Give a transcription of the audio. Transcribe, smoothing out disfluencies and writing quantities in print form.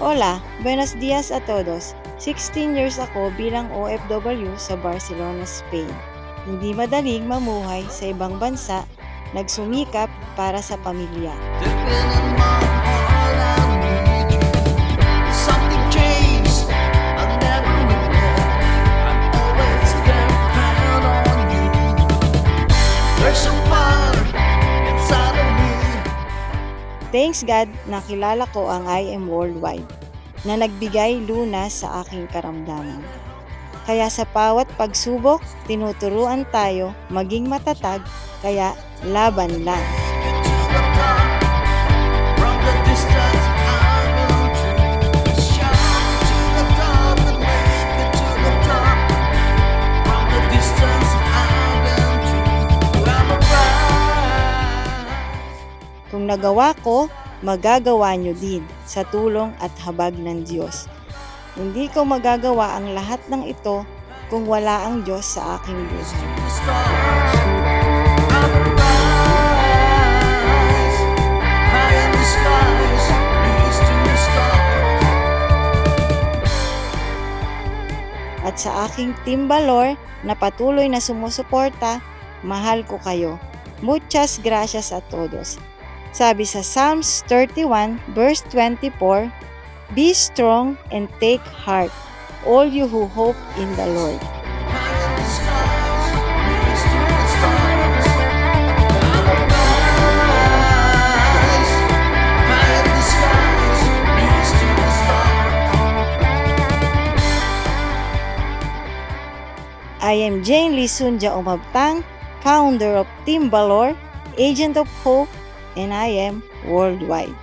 Hola, buenos dias a todos. 16 years ako bilang OFW sa Barcelona, Spain. Hindi madaling mamuhay sa ibang bansa, nagsumikap para sa pamilya. Thanks God, nakilala ko ang I Am Worldwide na nagbigay lunas sa aking karamdaman. Kaya sa bawat pagsubok, tinuturuan tayo maging matatag, kaya laban lang. Kung nagawa ko, magagawa nyo din sa tulong at habag ng Diyos. Hindi ko magagawa ang lahat ng ito kung wala ang Diyos sa aking buhay. At sa aking Team Valor na patuloy na sumusuporta, mahal ko kayo. Muchas gracias a todos. Sabi sa Psalms 31 verse 24, "Be strong and take heart, all you who hope in the Lord." I am Jane Lisunja Umabtang, founder of Team Valor, agent of hope, and I am worldwide.